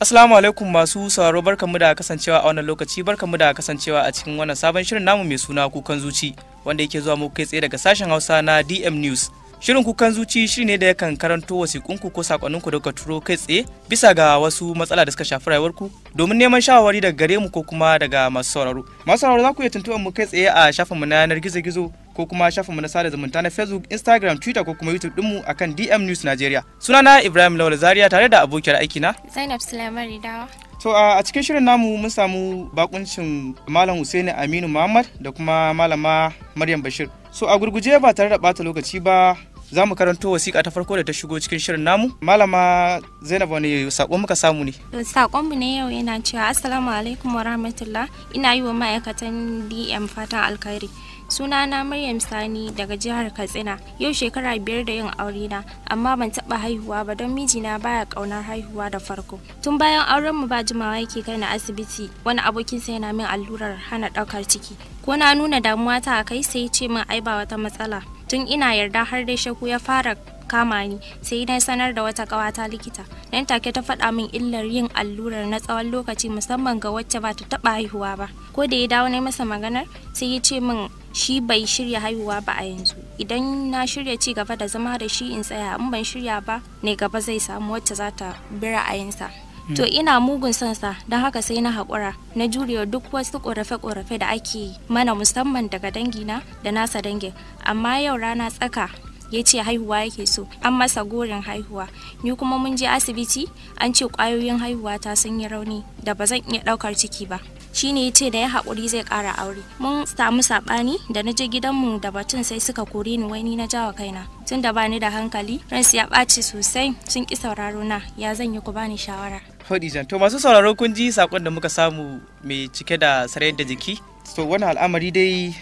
Assalamu alaikum masu sauraro, barkanmu da kasancewa a wannan lokaci, barkanmu da kasancewa a cikin wannan sabon shirin namu mai suna Kukan Zuci, wanda yake zuwa muku kai tsaye daga sashen Hausa na DM News. Shirin Kukan Zuci shi ne da yakan karanto wasiƙunku ko sakonninku da kuka turo kai tsaye bisa ga wasu matsala da suka shafi rayuwarku domin neman shawarwari daga gare mu ko kuma daga masu sauraro. Masu sauraro za ku iya tuntuɓar mu kai tsaye a shafinmu na yanar gizo-gizo ko kuma shafinmu na sada zumunta na Facebook, Instagram, Twitter ko kuma YouTube dinmu akan DM News Nigeria. Sunana Ibrahim Lawal Zaria tare da abokiyar aikina Zainab Sulaiman Ridawa. To a cikin shirin namu mun samu bakuncin Malam Husaini Aminu Muhammad da kuma Malama Maryam Bashir. So a gurguje ba tare da bata lokaci ba za mu karanto wasiƙa ta farko da ta shigo cikin shirin namu. Malama Zainab, wani saƙo muka samu ne? Saƙonmu ne yau yana cewa Assalamu alaikum wa rahmatullah, ina yi wa ma'aikatan DM fatan alkhairi. Sunana Maryam Sani daga jihar Katsina. Yau shekara 5 da yin aure na, amma ban taɓa haihuwa ba don mijina baya ƙaunar haihuwa da farko. Tun bayan auren mu ba jimawa yake kai na asibiti, wani abokin sa yana min allurar hana ɗaukar ciki. Ko na nuna damuwa ta kai sai ya ce min ai ba wata matsala. Tun ina yarda har dai shaku ya fara kama ni, sai na sanar da wata ƙawata likita. Nan take ta faɗa min illar yin allurar na tsawon lokaci, musamman ga wacce ba ta taɓa haihuwa ba. Ko da ya dawo na masa maganar, sai ya ce min shi bai shirya haihuwa ba a yanzu. Idan na shirya ci gaba da zama da shi in tsaya, in ban shirya ba ne gaba zai samu wacce za ta bi ra'ayinsa. To ina mugun son sa, don haka sai na haƙura na jurewa duk wasu ƙorafe-ƙorafe da ake mana, musamman daga dangina da nasa dangin. Amma yau rana tsaka ya ce haihuwa yake so, an masa gorin haihuwa. Ni kuma mun je asibiti an ce ƙwayoyin haihuwa ta sun yi rauni da ba zan iya ɗaukar ciki ba. Shi ne ya ce da ya haƙuri zai ƙara aure. Mun samu saɓani da na je gidanmu da batun, sai suka kore ni, wai ni na jawa kaina. Tun da bani da hankali, ransu ya ɓaci sosai, sun ƙi sauraro na. Ya zan yi, ku bani shawara. Hodijan, to masu sauraro kun ji sakon da muka samu mai cike da sarayar da jiki. To wani al'amari dai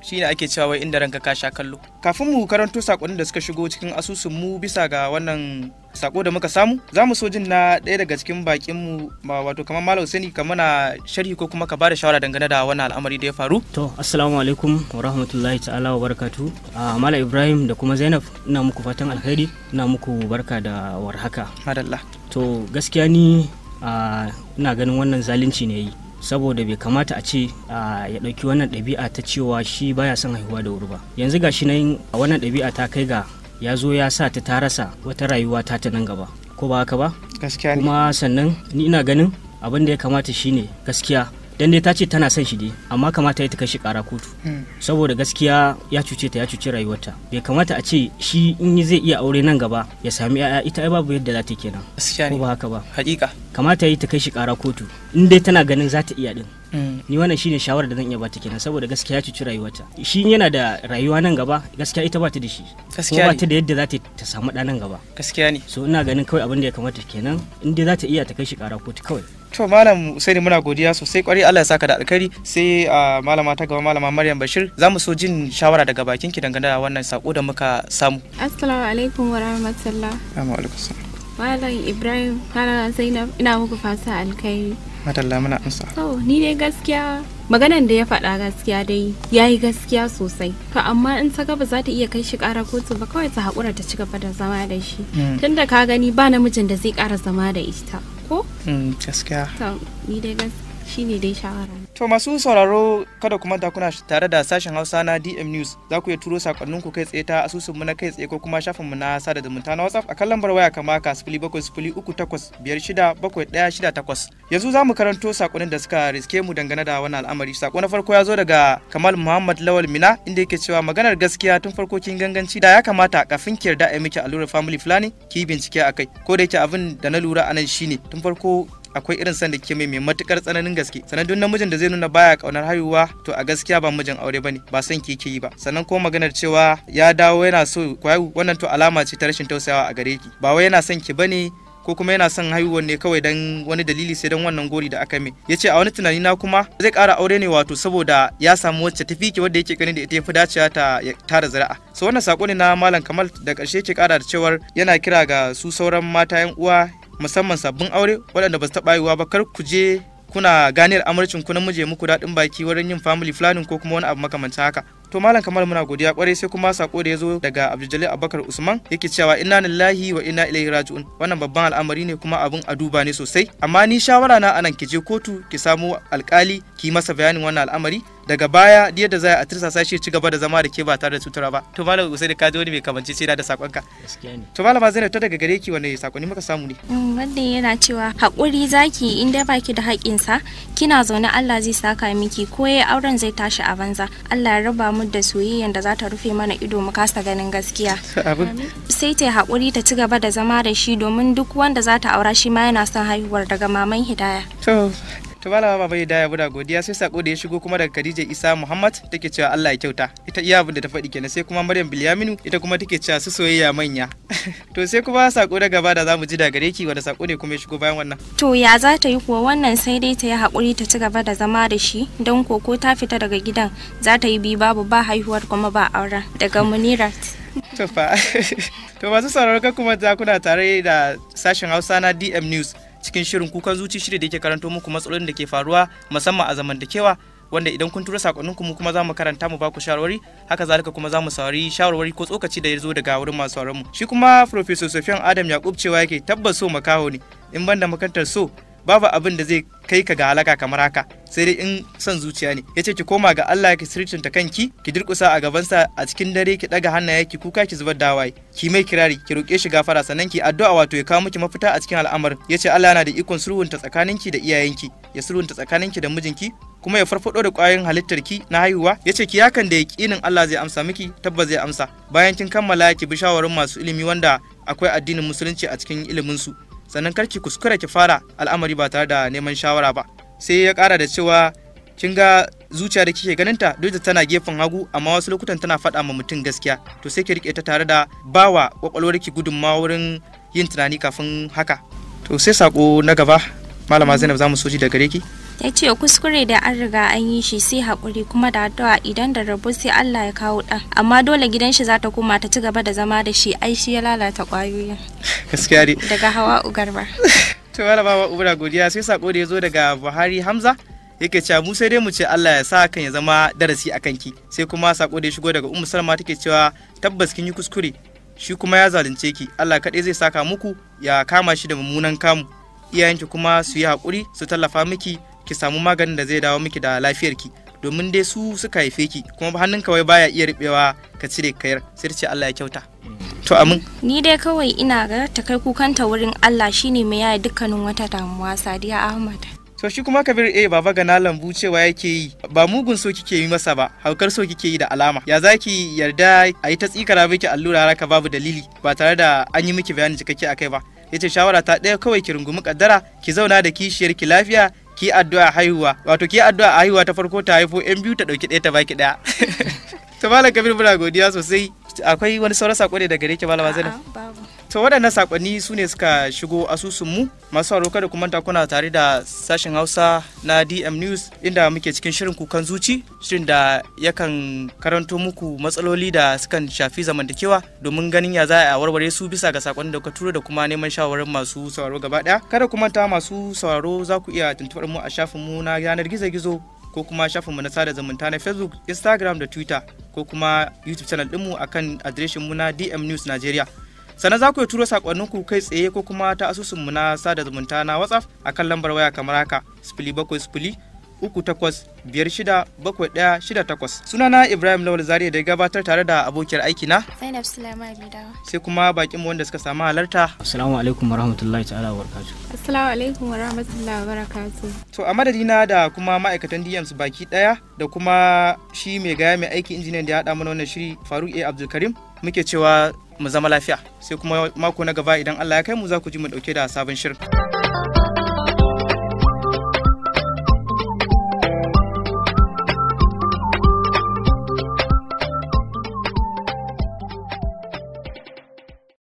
shi ne ake cewa wai inda ranka ka sha kallo. Kafin mu karanto sakonnin da suka shigo cikin asusun mu bisa ga wannan sako da muka samu, za mu so jin na ɗaya daga cikin bakin mu, wato kamar Malam Husaini, ka mana sharhi ko kuma ka bada shawara dangane da wannan al'amari da ya faru. To assalamu alaikum wa rahmatullahi ta'ala wa barakatuh. Malam Ibrahim da kuma Zainab, ina muku fatan alheri, ina muku barka da warhaka. Madalla. To gaskiya ni ina ganin wannan zalunci ne yi, saboda bai kamata a ce ya ɗauki wannan ɗabi'a ta cewa shi baya son haihuwa da wuri ba. Yanzu ga shi nan wannan ɗabi'a ta kai ga ya zo ya sa ta rasa wata rayuwa ta nan gaba, ko ba haka ba? Gaskiya ne. Kuma sannan ni ina ganin abin da ya kamata shine gaskiya, dan dai ta ce tana son shi dai, amma kamata ya ta kai shi ƙara kotu, saboda gaskiya ya cuce ta, ya cuce rayuwarta. Bai kamata a ce shi in zai iya aure nan gaba ya sami ƴaƴa, ita ai babu yadda za ta kenan, ko ba haka ba? Hakika kamata yi ta kai shi ƙara kotu in dai tana ganin za ta iya din. Ni wannan shine shawarar da zan iya bata kenan, saboda gaskiya ya cuci rayuwarta. Shi yana da rayuwa nan gaba, gaskiya ita ba ta da shi, ko ba ta da yadda za ta samu ɗa nan gaba. Gaskiya ne. So ina ganin kawai abin da ya kamata kenan, in dai za ta iya ta kai shi ƙara kotu kawai. To Malam Husaini, muna godiya sosai, kwari Allah ya saka da alkhairi. Sai malama ta gaba, Malama Maryam Bashir, za mu so jin shawara daga bakin ki dangane da wannan sako da muka samu. Assalamu alaikum wa rahmatullah. Wa alaikum salam. Malam Ibrahim, Malama Zainab, ina muku fata alkhairi. Madalla, muna amsa. To ni dai gaskiya maganan da ya faɗa gaskiya dai yayi gaskiya sosai. To amma in ta ga ba za ta iya kai shi ƙara kotu ba, kawai ta haƙura ta ci gaba da zama da shi. Tunda ka gani ba namijin da zai ƙara zama da ita, ko? Gaskiya. To ni dai gaskiya shine dai shawara. To masu sauraro, kada ku manta kuna tare da sashen Hausa na DM News. Za ku iya turo sakonninku kai tsaye ta asusun mu na kai tsaye ko kuma shafin mu na sada zumunta na WhatsApp akan lambar waya kamar haka 0703856168. Yanzu za mu karanto sakonnin da suka riske mu dangane da wannan al'amari. Sako na farko ya zo daga Kamal Muhammad Lawal Mina, inda yake cewa maganar gaskiya tun farko kin ganganci, da ya kamata kafin ki yarda a miki allurar family planning ki bincike akai. Ko da yake abin da na lura anan shine tun farko akwai irin san da ke mai matukar tsananin gaske. Sannan duk namijin da zai nuna baya kaunar haihuwa, to a gaskiya ba mijin aure bane, ba san ke yi ba. Sannan ko maganar cewa ya dawo yana so ku haihu, wannan to alama ce ta rashin tausayawa a gare ki. Ba wai yana son ki bane, ko kuma yana son haihuwar ne kawai dan wani dalili, sai dan wannan gori da aka mai. Yace a wani tunani na kuma zai ƙara aure ne, wato saboda ya samu wacce tafi ki wadda yake ganin da ita yafi dacewa ta tara zuri'a. So wannan sako ne na Malam Kamal, da ƙarshe yake ƙara da cewar yana kira ga su sauran mata 'yan uwa, musamman sabbin aure waɗanda ba su taɓa haihuwa ba, kar ku je kuna ganiyar amurcin ku namiji muku daɗin baki wurin yin family planning ko kuma wani abu makamancin haka. To malam Kamal muna godiya kwarai. Sai kuma sako da ya zo daga Abdul Abubakar Usman yake cewa inna lillahi wa inna ilaihi raji'un. Wannan babban al'amari ne kuma abun a duba ne sosai, amma ni shawara na anan ki je kotu ki samu alkali ki masa bayanin wannan al'amari, daga baya yadda za a tirsasa shi ci gaba da zama da ke ba tare da cutarwa ba. To malam Usaini ka ji wani mai kamanci sai da sakonka. Gaskiya ne. To malama Zainab ta daga gare ki wanne sakonni muka samu ne? Wanda yana cewa haƙuri zaki in dai baki da haƙinsa, kina zaune Allah zai saka miki, ko yayi auren zai tashi a banza. Allah ya raba mu da soyayyen da za ta rufe mana ido mu kasa ganin gaskiya. Sai ta haƙuri ta ci gaba da zama da shi, domin duk wanda za ta aura shi ma yana son haihuwar daga maman Hidaya. To malama baba Hidaya buda godiya. Sai sako da ya shigo kuma daga Khadija Isa Muhammad take cewa Allah ya kyauta. Ita iya abin da ta faɗi kenan. Sai kuma Maryam Bilyaminu ita kuma take cewa su soyayya manya. To sai kuma sako da gaba da zamu ji daga gare ki, wanda sako ne kuma ya shigo bayan wannan. To ya za ta yi kuwa wannan, sai dai ta yi haƙuri ta ci gaba da zama da shi, don koko ta fita daga gidan za ta yi bi babu ba haihuwar kuma ba auren. Daga Munirat. To fa. To masu sauraro ka kuma za kuna tare da sashen Hausa na DM News cikin shirin kukan zuci, shiri da yake karanto muku matsalolin da ke faruwa musamman a zamantakewa, wanda idan kun tura sakonninku mu kuma za mu karanta mu baku shawarwari, haka zalika kuma za mu saurari shawarwari ko tsokaci da ya zo daga wurin masu sauraron mu. Shi kuma Professor Sufyan Adam Yakub cewa yake tabbas so makaho ne, in banda makantar so babu abin da zai kai ka ga halaka kamar haka, sai dai in son zuciya ne. Yace ki koma ga Allah, ki sirrinta kanki, ki durkusa a gabansa a cikin dare, ki daga hannaye ki kuka, ki zubar da hawaye, ki mai kirari, ki roke shi gafara, sannan ki addu'a wato ya kawo miki mafita a cikin al'amarin. Yace Allah yana da ikon sulhunta tsakaninki da iyayenki, ya sulhunta tsakaninki da mijinki, kuma ya farfado da ƙwayoyin halittarki na haihuwa. Yace ki yakan da yaƙinin Allah zai amsa miki, tabbas zai amsa. Bayan kin kammala ki bi shawarin masu ilimi wanda akwai addinin musulunci a cikin ilimin su. Sannan karki kuskura ki fara al'amari ba tare da neman shawara ba. Sai ya kara da cewa kin ga zuciya da kike ganinta duk da tana gefen hagu, amma wasu lokutan tana faɗa ma mutum gaskiya, to sai ki rike ta tare da bawa kwakwalwarki gudunmawa wurin yin tunani kafin haka. To sai sako na gaba malama Zainab za mu soji da gare ki. Ya ce kuskure da an riga an yi shi sai haƙuri kuma da addu'a, idan da rabo sai Allah ya kawo ɗan, amma dole gidan shi za ta koma ta ci gaba da zama da shi, ai shi ya lalata ƙwayoyin. Gaskiya ne. Daga Hawa Ugarba. To malama Ubra godiya. Sai sako da ya zo daga Buhari Hamza yake cewa mu sai dai mu ce Allah ya sa kan ya zama darasi a kanki. Sai kuma sako da ya shigo daga Ummu Salma take cewa tabbas kin yi kuskure, shi kuma ya zalunce ki, Allah kaɗai zai saka muku ya kama shi da mummunan kamu. Iyayenki kuma su yi haƙuri su tallafa miki ki samu maganin da zai dawo miki da lafiyarki, domin dai su suka haife ki, kuma hannun kawai baya iya riɓewa ka cire kayar, sai ce Allah ya kyauta. To amin. Ni dai kawai ina ga ta kai kukanta wurin Allah, shine mai yaya dukkanin wata damuwa. Sadiya Ahmad. To shi kuma Kabir baba ga na lambu cewa yake yi ba mugun so kike yi masa ba, haukar so kike yi da alama. Ya zaki yarda a yi ta tsikara miki allura raka babu dalili ba tare da an yi miki bayani cikakke akai ba. Yace shawara ta ɗaya kawai ki rungumi kaddara, ki zauna da kishiyar ki lafiya, ki addu'a haihuwa, wato ki addu'a haihuwa ta farko ta haifo yan biyu ta dauki ɗaya ta baki ɗaya. To malam Kabir muna godiya sosai. Akwai wani sauran sako ne daga gare ki malama Zainab? To waɗannan sakonni su ne suka shigo asusun mu. Masu sauraro kada ku manta kuna tare da sashen Hausa na DM News, inda muke cikin shirin kukan zuci, shirin da yakan karanto muku matsaloli da sukan shafi zamantakewa domin ganin ya za a warware su bisa ga sakonnin da kuka turo da kuma neman shawarar masu sauraro gaba ɗaya. Kada ku manta masu sauraro za ku iya tuntuɓar mu a shafin mu na yanar gizo-gizo ko kuma shafinmu na sada zumunta na Facebook, Instagram da Twitter, ko kuma YouTube channel ɗinmu akan adireshin mu na DM News Nigeria. Sannan za ku yi turo sakonninku kai tsaye ko kuma ta asusunmu na sada zumunta na WhatsApp akan lambar waya kamar haka 0703-567168. Sunana Ibrahim Lawal Zaria da gabatar tare da abokiyar aiki na Zainab Sulaiman Bidawa. Sai kuma bakin mu wanda suka samu halarta. Assalamu alaikum warahmatullahi ta'ala wabarakatuh. Assalamu alaikum warahmatullahi wabarakatuh. To a madadina da kuma ma'aikatan DMs baki daya da kuma shi mai gaya mai aiki injiniyan da ya haɗa mana wannan shiri Faruk Abdulkarim, muke cewa mu zama lafiya, sai kuma mako na gaba idan Allah ya kai mu za ku ji mu dauke da sabon shirin.